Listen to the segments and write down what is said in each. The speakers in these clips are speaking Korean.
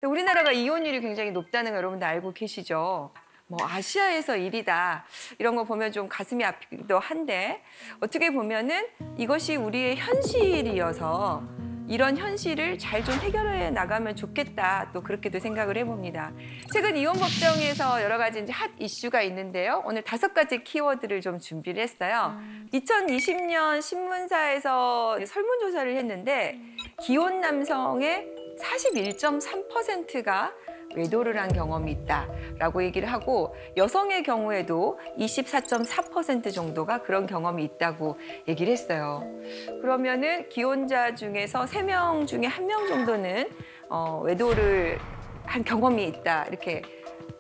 우리나라가 이혼율이 굉장히 높다는 거 여러분들 알고 계시죠? 뭐 아시아에서 1위다 이런 거 보면 좀 가슴이 아프기도 한데 어떻게 보면은 이것이 우리의 현실이어서 이런 현실을 잘 좀 해결해 나가면 좋겠다 또 그렇게도 생각을 해봅니다. 최근 이혼 법정에서 여러 가지 이제 핫 이슈가 있는데요. 오늘 5가지 키워드를 좀 준비를 했어요. 2020년 신문사에서 설문조사를 했는데 기혼 남성의 41.3%가 외도를 한 경험이 있다라고 얘기를 하고 정의 경우에도 24.4% 정도가 그런 경험이 있다고 얘기를 했어요. 그러면은 기혼자 중에서 3명 중에 1명 정도는 외도를 한 경험이 있다 이렇게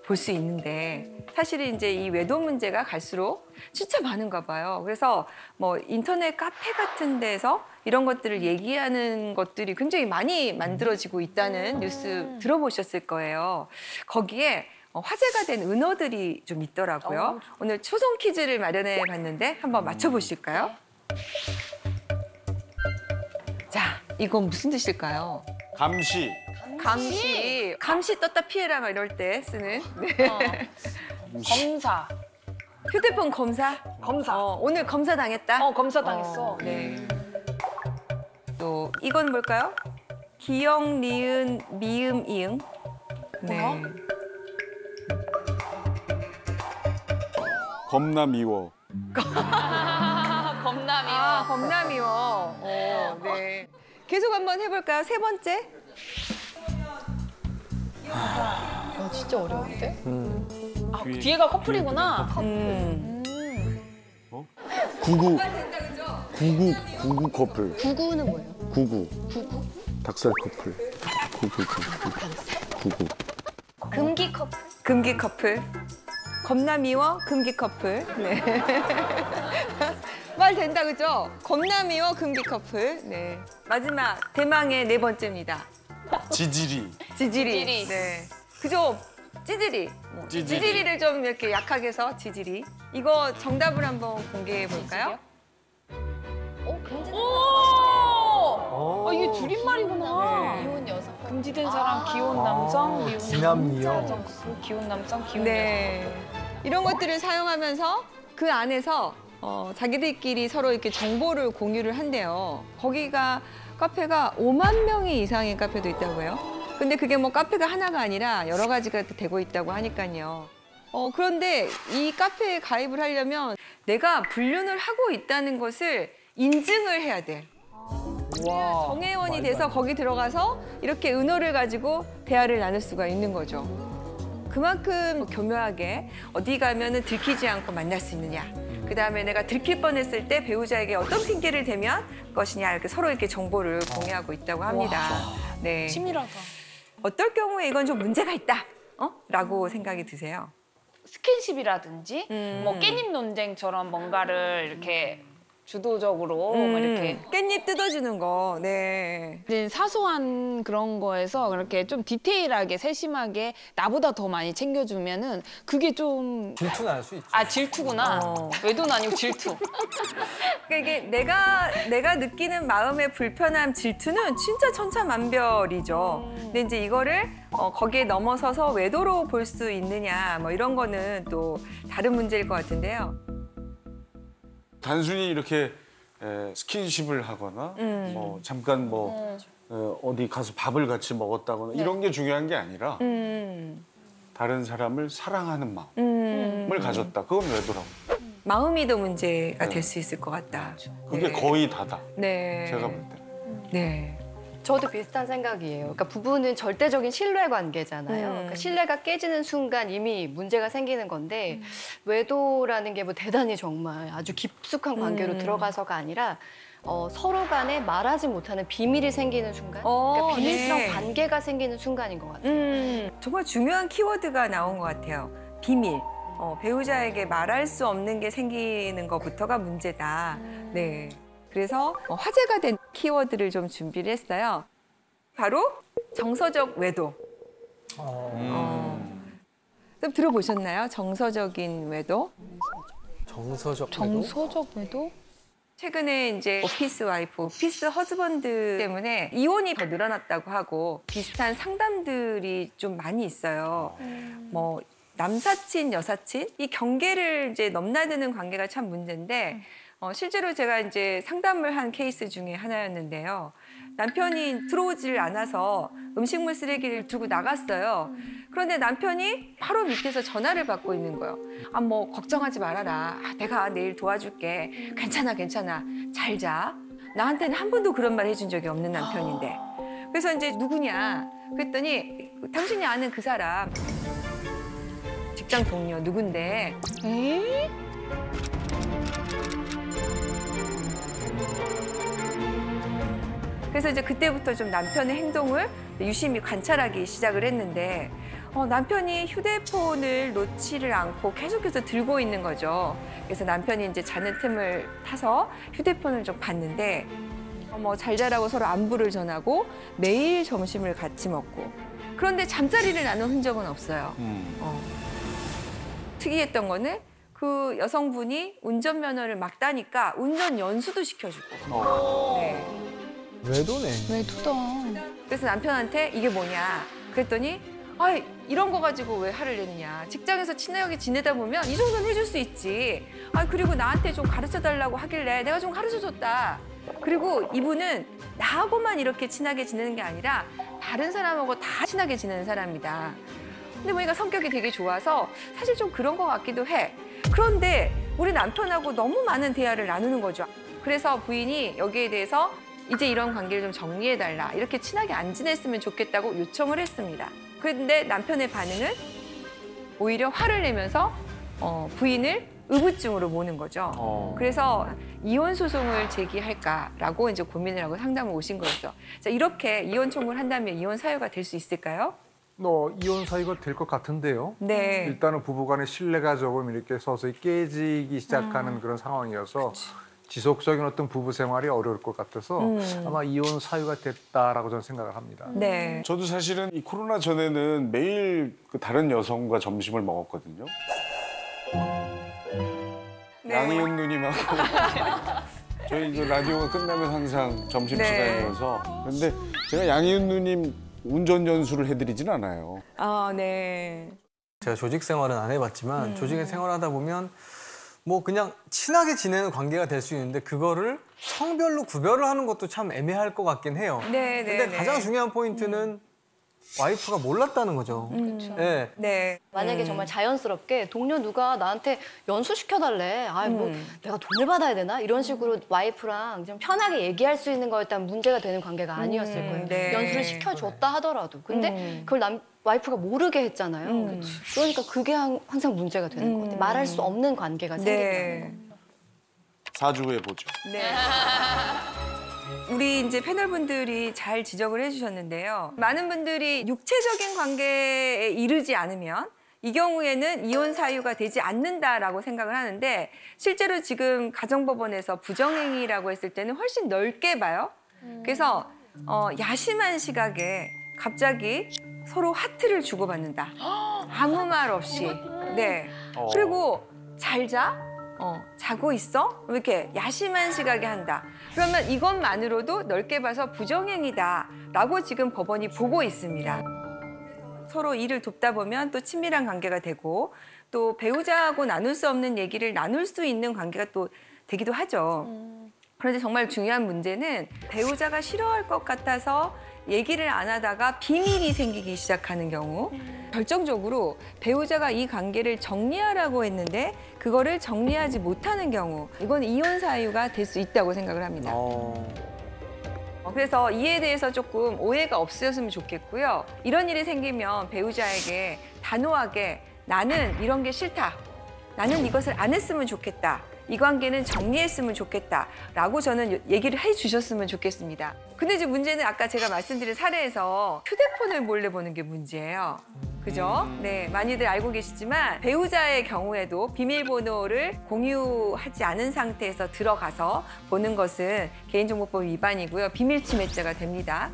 볼 수 있는데 사실은 이제 이 외도 문제가 갈수록 진짜 많은가 봐요. 그래서 뭐 인터넷 카페 같은 데서 이런 것들을 얘기하는 것들이 굉장히 많이 만들어지고 있다는 뉴스 들어보셨을 거예요. 거기에 화제가 된 은어들이 좀 있더라고요. 오늘 초성 퀴즈를 마련해 봤는데 한번 맞춰보실까요? 자, 이건 무슨 뜻일까요? 감시. 감시 떴다 피해라 막 이럴 때 쓰는. 네. 검사. 휴대폰 검사? 오늘 검사 당했다? 검사 당했어. 네. 또 이건 뭘까요? 기역, 니은, 미음, 이응. 네. 겁나 미워. 겁나 미워. 겁나 미워. 네. 계속 한번 해볼까요? 3번째. 진짜 어려운데? 뒤에가 커플이구나. 구구 커플. 구구는 뭐예요? 구구. 닭살 커플. 구구. 금기 커플. 금기 커플. 겁나 미워, 금기 커플. 네. 말 된다, 그죠? 겁나 미워, 금기 커플. 네. 마지막, 대망의 4번째입니다. 지지리. 지지리. 네. 그죠? 찌질이. 찌질이. 찌질이를 좀 이렇게 약하게 해서 지질이. 이거 정답을 한번 공개해 볼까요? 오! 이게 줄임말이구나. 이혼 여성. 금지된 사람, 기혼 남성, 미혼 지남미요. 여성, 기혼 남성, 기혼 네. 이런 것들을 사용하면서 그 안에서 자기들끼리 서로 이렇게 정보를 공유를 한대요. 거기가 카페가 5만 명이 이상의 카페도 있다고요. 근데 그게 뭐 카페가 하나가 아니라 여러 가지가 되고 있다고 하니까요. 그런데 이 카페에 가입을 하려면 내가 불륜을 하고 있다는 것을 인증을 해야 돼. 정회원이 돼서 거기 들어가서 이렇게 은어를 가지고 대화를 나눌 수가 있는 거죠. 그만큼 교묘하게 어디 가면은 들키지 않고 만날 수 있느냐. 그다음에 내가 들킬 뻔했을 때 배우자에게 어떤 핑계를 대면 것이냐 이렇게 서로 이렇게 정보를 공유하고 있다고 합니다. 네. 치밀하다. 어떨 경우에 이건 좀 문제가 있다. 라고 생각이 드세요? 스킨십이라든지 뭐 깻잎 논쟁처럼 뭔가를 이렇게 주도적으로 뭐 이렇게 깻잎 뜯어주는 거. 네. 이제 사소한 그런 거에서 그렇게 좀 디테일하게 세심하게 나보다 더 많이 챙겨주면은 그게 좀 질투는 알 수 있죠. 질투구나. 외도는 아니고 질투. 그러니까 이게 내가 느끼는 마음의 불편함, 질투는 진짜 천차만별이죠. 근데 이제 이거를 거기에 넘어서서 외도로 볼 수 있느냐, 뭐 이런 거는 또 다른 문제일 것 같은데요. 단순히 이렇게 스킨십을 하거나 뭐 잠깐 어디 가서 밥을 같이 먹었다거나 이런 게 중요한 게 아니라 다른 사람을 사랑하는 마음을 가졌다. 그건 외도라고. 마음이 더 문제가 될 수 있을 것 같다. 그게 네. 거의 다다. 네. 제가 볼 때는. 네. 저도 비슷한 생각이에요. 그러니까 부부는 절대적인 신뢰 관계잖아요. 그러니까 신뢰가 깨지는 순간 이미 문제가 생기는 건데 외도라는 게 뭐 대단히 정말 아주 깊숙한 관계로 들어가서가 아니라 서로 간에 말하지 못하는 비밀이 생기는 순간, 그러니까 비밀스러운 네. 관계가 생기는 순간인 것 같아요. 정말 중요한 키워드가 나온 것 같아요. 비밀. 배우자에게 말할 수 없는 게 생기는 것부터가 문제다. 네. 그래서 화제가 된 키워드를 좀 준비를 했어요. 바로 정서적 외도. 좀 들어보셨나요? 정서적인 외도? 정서적 외도? 정서적 외도? 최근에 이제 오피스 와이프, 오피스 허즈번드 때문에 이혼이 더 늘어났다고 하고 비슷한 상담들이 좀 많이 있어요. 뭐 남사친, 여사친 이 경계를 이제 넘나드는 관계가 참 문제인데 실제로 제가 이제 상담을 한 케이스 중에 하나였는데요. 남편이 들어오질 않아서 음식물 쓰레기를 두고 나갔어요. 그런데 남편이 바로 밑에서 전화를 받고 있는 거예요. 아, 뭐 걱정하지 말아라. 아, 내가 내일 도와줄게. 괜찮아, 괜찮아. 잘 자. 나한테는 한 번도 그런 말 해준 적이 없는 남편인데. 그래서 이제 누구냐? 그랬더니 당신이 아는 그 사람 직장 동료 누군데? 에이? 그래서 이제 그때부터 좀 남편의 행동을 유심히 관찰하기 시작을 했는데 남편이 휴대폰을 놓지를 않고 계속해서 들고 있는 거죠. 그래서 남편이 이제 자는 틈을 타서 휴대폰을 좀 봤는데 뭐 잘 자라고 서로 안부를 전하고 매일 점심을 같이 먹고 그런데 잠자리를 나눈 흔적은 없어요. 특이했던 거는 그 여성분이 운전면허를 막 따니까 운전 연수도 시켜주고. 네. 외도네. 외도다. 그래서 남편한테 이게 뭐냐 그랬더니 아 이런 거 가지고 왜 화를 내느냐 직장에서 친하게 지내다 보면 이 정도는 해줄 수 있지 아 그리고 나한테 좀 가르쳐 달라고 하길래 내가 좀 가르쳐 줬다 그리고 이분은 나하고만 이렇게 친하게 지내는 게 아니라 다른 사람하고 다 친하게 지내는 사람이다 근데 보니까 성격이 되게 좋아서 사실 좀 그런 것 같기도 해 그런데 우리 남편하고 너무 많은 대화를 나누는 거죠 그래서 부인이 여기에 대해서 이제 이런 관계를 좀 정리해달라. 이렇게 친하게 안 지냈으면 좋겠다고 요청을 했습니다. 그런데 남편의 반응은 오히려 화를 내면서 부인을 의구증으로 모는 거죠. 그래서 이혼 소송을 제기할까라고 이제 고민을 하고 상담을 오신 거였어. 자, 이렇게 이혼 청구를 한다면 이혼 사유가 될 수 있을까요? 이혼 사유가 될 것 같은데요. 네. 일단은 부부간의 신뢰가 조금 이렇게 서서히 깨지기 시작하는 그런 상황이어서 지속적인 어떤 부부 생활이 어려울 것 같아서 아마 이혼 사유가 됐다라고 저는 생각을 합니다. 네. 저도 사실은 이 코로나 전에는 매일 그 다른 여성과 점심을 먹었거든요. 네. 양희은 누님하고 저희 그 라디오가 끝나면 항상 점심시간이어서 근데 제가 양희은 누님 운전 연수를 해드리진 않아요. 아, 네. 제가 조직 생활은 안 해봤지만 조직에 생활하다 보면 뭐 그냥 친하게 지내는 관계가 될 수 있는데 그거를 성별로 구별을 하는 것도 참 애매할 것 같긴 해요. 네, 네. 근데 가장 중요한 포인트는 와이프가 몰랐다는 거죠. 그렇죠. 네. 네. 만약에 정말 자연스럽게 동료 누가 나한테 연수시켜달래. 아, 뭐 내가 돈을 받아야 되나? 이런 식으로 와이프랑 좀 편하게 얘기할 수 있는 거였다면 문제가 되는 관계가 아니었을 거예요. 네. 연수를 시켜줬다 하더라도. 근데 그걸 와이프가 모르게 했잖아요. 그러니까 그게 항상 문제가 되는 것 같아요. 말할 수 없는 관계가 생긴다는 거. 4주 후에 보죠. 네. 우리 이제 패널분들이 잘 지적을 해주셨는데요. 많은 분들이 육체적인 관계에 이르지 않으면 이 경우에는 이혼 사유가 되지 않는다라고 생각을 하는데 실제로 지금 가정법원에서 부정행위라고 했을 때는 훨씬 넓게 봐요. 그래서 야심한 시각에 갑자기 서로 하트를 주고받는다. 아무 말 없이. 네. 그리고 잘 자? 자고 있어? 이렇게 야심한 시각에 한다. 그러면 이것만으로도 넓게 봐서 부정행위다라고 지금 법원이 보고 있습니다. 서로 일을 돕다 보면 또 친밀한 관계가 되고 또 배우자하고 나눌 수 없는 얘기를 나눌 수 있는 관계가 또 되기도 하죠. 그런데 정말 중요한 문제는 배우자가 싫어할 것 같아서 얘기를 안 하다가 비밀이 생기기 시작하는 경우 결정적으로 배우자가 이 관계를 정리하라고 했는데 그거를 정리하지 못하는 경우 이건 이혼 사유가 될 수 있다고 생각을 합니다. 그래서 이에 대해서 조금 오해가 없으셨으면 좋겠고요. 이런 일이 생기면 배우자에게 단호하게 나는 이런 게 싫다. 나는 이것을 안 했으면 좋겠다. 이 관계는 정리했으면 좋겠다라고 저는 얘기를 해주셨으면 좋겠습니다. 근데 이제 문제는 아까 제가 말씀드린 사례에서 휴대폰을 몰래 보는 게 문제예요. 그죠? 네, 많이들 알고 계시지만 배우자의 경우에도 비밀번호를 공유하지 않은 상태에서 들어가서 보는 것은 개인정보법 위반이고요. 비밀침해죄가 됩니다.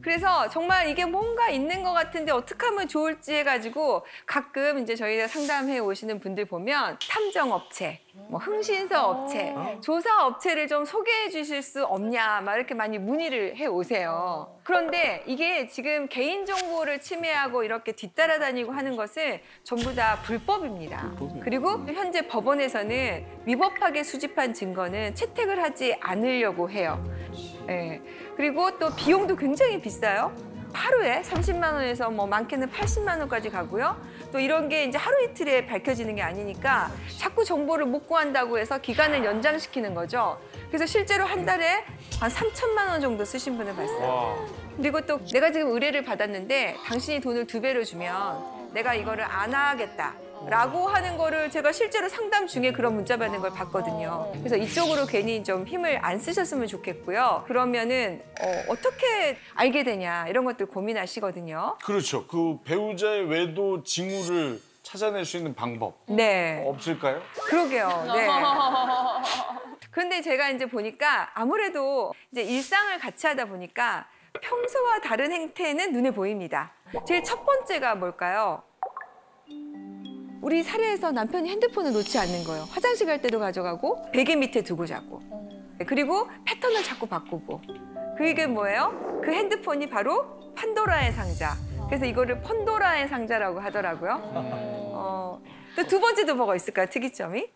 그래서 정말 이게 뭔가 있는 것 같은데 어떻게 하면 좋을지 해가지고 가끔 이제 저희가 상담해 오시는 분들 보면 탐정업체, 뭐 흥신소 업체, 조사 업체를 좀 소개해 주실 수 없냐 막 이렇게 많이 문의를 해 오세요. 그런데 이게 지금 개인정보를 침해하고 이렇게 뒤따라다니고 하는 것은 전부 다 불법입니다. 그리고 현재 법원에서는 위법하게 수집한 증거는 채택을 하지 않으려고 해요. 예. 그리고 또 비용도 굉장히 비싸요. 하루에 30만 원에서 뭐 많게는 80만 원까지 가고요. 또 이런 게 이제 하루 이틀에 밝혀지는 게 아니니까 자꾸 정보를 못 구한다고 해서 기간을 연장시키는 거죠. 그래서 실제로 한 달에 한 3천만 원 정도 쓰신 분을 봤어요. 그리고 또 내가 지금 의뢰를 받았는데 당신이 돈을 2배로 주면 내가 이거를 안 하겠다. 라고 하는 거를 제가 실제로 상담 중에 그런 문자 받는 걸 봤거든요. 그래서 이쪽으로 괜히 좀 힘을 안 쓰셨으면 좋겠고요. 그러면은 어떻게 알게 되냐 이런 것들 고민하시거든요. 그렇죠. 그 배우자의 외도 징후를 찾아낼 수 있는 방법 네. 없을까요? 그러게요. 네. 그런데 제가 이제 보니까 아무래도 이제 일상을 같이 하다 보니까 평소와 다른 행태는 눈에 보입니다. 제일 첫 번째가 뭘까요? 우리 사례에서 남편이 핸드폰을 놓지 않는 거예요. 화장실 갈 때도 가져가고 베개 밑에 두고 자고. 그리고 패턴을 자꾸 바꾸고. 그게 뭐예요? 그 핸드폰이 바로 판도라의 상자. 그래서 이거를 펀도라의 상자라고 하더라고요. 또 두 번째도 뭐가 있을까요? 특이점이?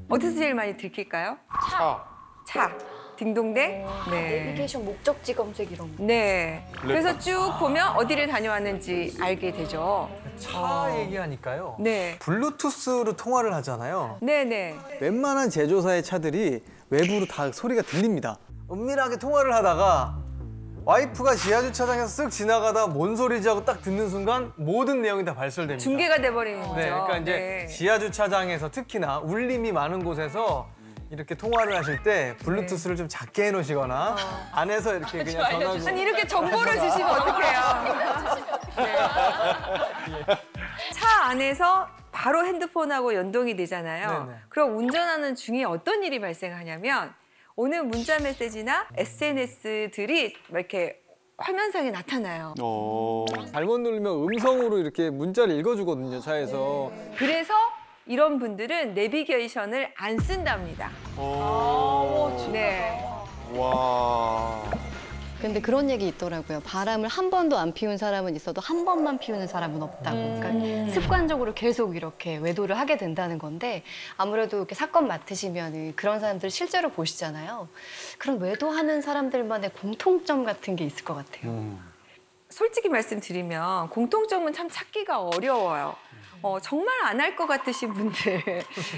어디서 제일 많이 들킬까요? 차. 딩동댕. 네. 내비게이션 목적지 검색 이런 거. 네. 그래서 쭉 보면 어디를 다녀왔는지 알게 되죠. 차 얘기하니까요. 네. 블루투스로 통화를 하잖아요. 네네. 웬만한 제조사의 차들이 외부로 다 소리가 들립니다. 은밀하게 통화를 하다가 와이프가 지하주차장에서 쓱 지나가다 뭔 소리지 하고 딱 듣는 순간 모든 내용이 다 발설됩니다. 중계가 돼버리는 거죠. 네, 그러니까 이제 네. 지하주차장에서 특히나 울림이 많은 곳에서 이렇게 통화를 하실 때 블루투스를 좀 작게 해놓으시거나 안에서 이렇게 그냥 전화로 아니 이렇게 정보를 주시면 어떡해요. 네. 차 안에서 바로 핸드폰하고 연동이 되잖아요. 네네. 그럼 운전하는 중에 어떤 일이 발생하냐면 오는 문자 메시지나 SNS들이 이렇게 화면상에 나타나요. 잘못 누르면 음성으로 이렇게 문자를 읽어주거든요, 차에서. 그래서 이런 분들은 내비게이션을 안 쓴답니다. 네. 와. 근데 그런 얘기 있더라고요. 바람을 한 번도 안 피운 사람은 있어도 한 번만 피우는 사람은 없다고. 그러니까 습관적으로 계속 이렇게 외도를 하게 된다는 건데 아무래도 이렇게 사건 맡으시면 그런 사람들 실제로 보시잖아요. 그런 외도하는 사람들만의 공통점 같은 게 있을 것 같아요. 솔직히 말씀드리면 공통점은 참 찾기가 어려워요. 정말 안 할 것 같으신 분들,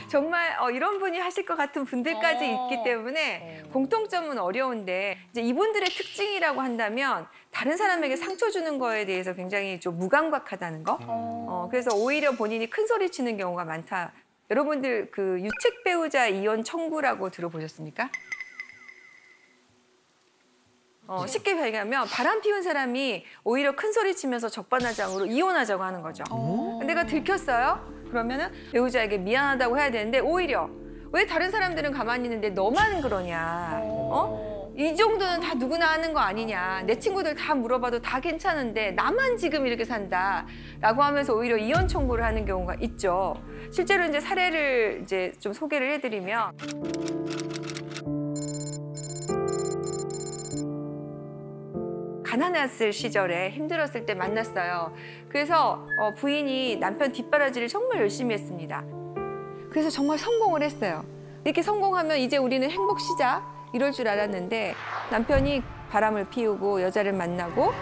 정말 이런 분이 하실 것 같은 분들까지 있기 때문에 공통점은 어려운데 이제 이분들의 특징이라고 한다면 다른 사람에게 상처 주는 거에 대해서 굉장히 좀 무감각하다는 거. 그래서 오히려 본인이 큰 소리 치는 경우가 많다. 여러분들 그 유책 배우자 이혼 청구라고 들어보셨습니까? 쉽게 얘기하면 바람 피운 사람이 오히려 큰 소리 치면서 적반하장으로 이혼하자고 하는 거죠. 내가 들켰어요? 그러면은 배우자에게 미안하다고 해야 되는데 오히려 왜 다른 사람들은 가만히 있는데 너만 그러냐? 이 정도는 다 누구나 하는 거 아니냐? 내 친구들 다 물어봐도 다 괜찮은데 나만 지금 이렇게 산다라고 하면서 오히려 이혼 청구를 하는 경우가 있죠. 실제로 이제 사례를 이제 좀 소개를 해드리면. 가난했을 시절에 힘들었을 때 만났어요. 그래서 부인이 남편 뒷바라지를 정말 열심히 했습니다. 그래서 정말 성공을 했어요. 이렇게 성공하면 이제 우리는 행복 시작 이럴 줄 알았는데 남편이 바람을 피우고 여자를 만나고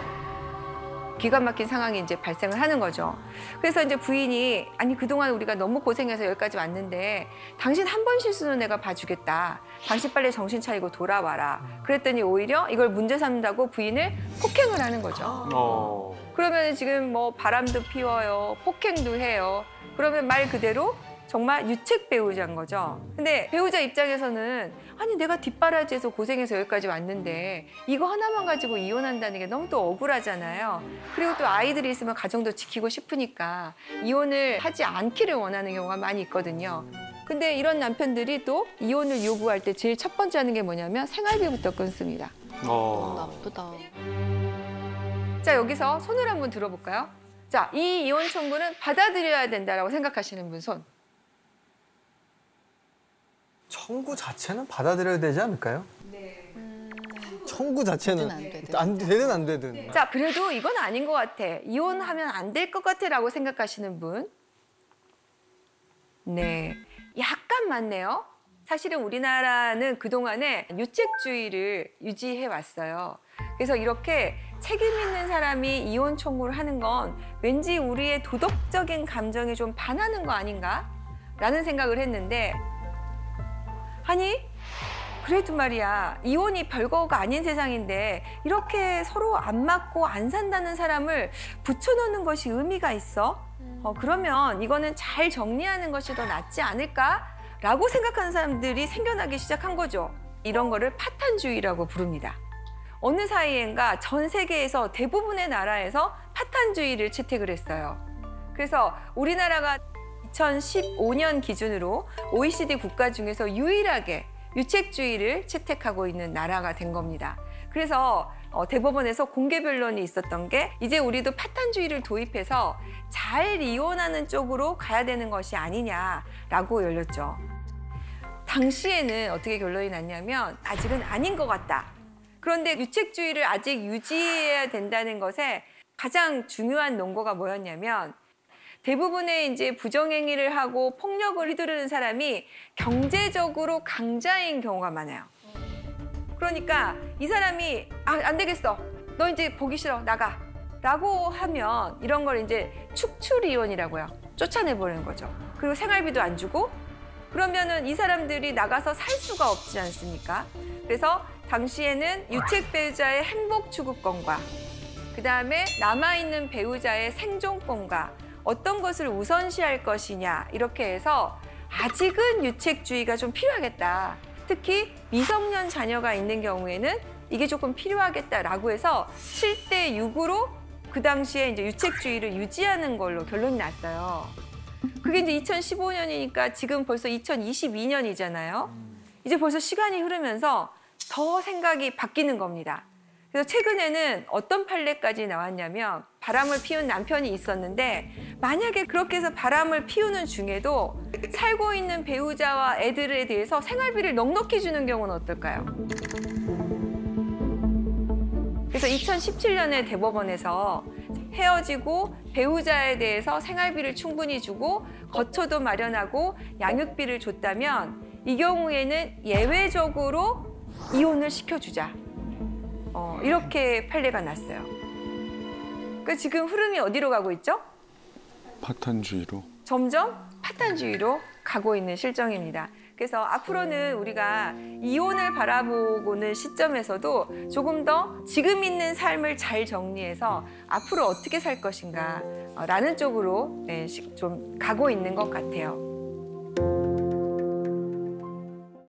기가 막힌 상황이 이제 발생을 하는 거죠. 그래서 이제 부인이 아니 그동안 우리가 너무 고생해서 여기까지 왔는데 당신 한 번 실수는 내가 봐주겠다. 당신 빨리 정신 차리고 돌아와라. 그랬더니 오히려 이걸 문제 삼는다고 부인을 폭행을 하는 거죠. 그러면 지금 뭐 바람도 피워요. 폭행도 해요. 그러면 말 그대로 정말 유책 배우자인 거죠. 근데 배우자 입장에서는 아니 내가 뒷바라지에서 고생해서 여기까지 왔는데 이거 하나만 가지고 이혼한다는 게 너무 또 억울하잖아요. 그리고 또 아이들이 있으면 가정도 지키고 싶으니까 이혼을 하지 않기를 원하는 경우가 많이 있거든요. 근데 이런 남편들이 또 이혼을 요구할 때 제일 첫 번째 하는 게 뭐냐면 생활비부터 끊습니다. 나쁘다. 자, 여기서 손을 한번 들어볼까요? 자, 이 이혼 청구는 받아들여야 된다라고 생각하시는 분 손. 청구 자체는 받아들여야 되지 않을까요? 네. 청구 자체는 되든 안 되든. 자, 그래도 이건 아닌 것 같아. 이혼하면 안 될 것 같아라고 생각하시는 분. 네, 약간 많네요. 사실은 우리나라는 그동안에 유책주의를 유지해 왔어요. 그래서 이렇게 책임 있는 사람이 이혼 청구를 하는 건 왠지 우리의 도덕적인 감정에 좀 반하는 거 아닌가? 라는 생각을 했는데, 아니, 그래도 말이야, 이혼이 별거가 아닌 세상인데 이렇게 서로 안 맞고 안 산다는 사람을 붙여놓는 것이 의미가 있어? 그러면 이거는 잘 정리하는 것이 더 낫지 않을까? 라고 생각하는 사람들이 생겨나기 시작한 거죠. 이런 거를 파탄주의라고 부릅니다. 어느 사이엔가 전 세계에서 대부분의 나라에서 파탄주의를 채택을 했어요. 그래서 우리나라가 2015년 기준으로 OECD 국가 중에서 유일하게 유책주의를 채택하고 있는 나라가 된 겁니다. 그래서 대법원에서 공개 변론이 있었던 게 이제 우리도 파탄주의를 도입해서 잘 이혼하는 쪽으로 가야 되는 것이 아니냐라고 열렸죠. 당시에는 어떻게 결론이 났냐면 아직은 아닌 것 같다. 그런데 유책주의를 아직 유지해야 된다는 것에 가장 중요한 논거가 뭐였냐면 대부분의 이제 부정행위를 하고 폭력을 휘두르는 사람이 경제적으로 강자인 경우가 많아요. 그러니까 이 사람이 안 되겠어. 너 이제 보기 싫어. 나가. 라고 하면 이런 걸 이제 축출이혼이라고요. 쫓아내버리는 거죠. 그리고 생활비도 안 주고 그러면은 이 사람들이 나가서 살 수가 없지 않습니까? 그래서 당시에는 유책 배우자의 행복 추구권과 그다음에 남아있는 배우자의 생존권과 어떤 것을 우선시할 것이냐 이렇게 해서 아직은 유책주의가 좀 필요하겠다. 특히 미성년 자녀가 있는 경우에는 이게 조금 필요하겠다라고 해서 7대 6으로 그 당시에 이제 유책주의를 유지하는 걸로 결론이 났어요. 그게 이제 2015년이니까 지금 벌써 2022년이잖아요. 이제 벌써 시간이 흐르면서 더 생각이 바뀌는 겁니다. 그래서 최근에는 어떤 판례까지 나왔냐면 바람을 피운 남편이 있었는데 만약에 그렇게 해서 바람을 피우는 중에도 살고 있는 배우자와 애들에 대해서 생활비를 넉넉히 주는 경우는 어떨까요? 그래서 2017년에 대법원에서 헤어지고 배우자에 대해서 생활비를 충분히 주고 거처도 마련하고 양육비를 줬다면 이 경우에는 예외적으로 이혼을 시켜주자. 이렇게 판례가 났어요. 그러니까 지금 흐름이 어디로 가고 있죠? 파탄주의로. 점점 파탄주의로 가고 있는 실정입니다. 그래서 앞으로는 우리가 이혼을 바라보고는 시점에서도 조금 더 지금 있는 삶을 잘 정리해서 앞으로 어떻게 살 것인가 라는 쪽으로 좀 가고 있는 것 같아요.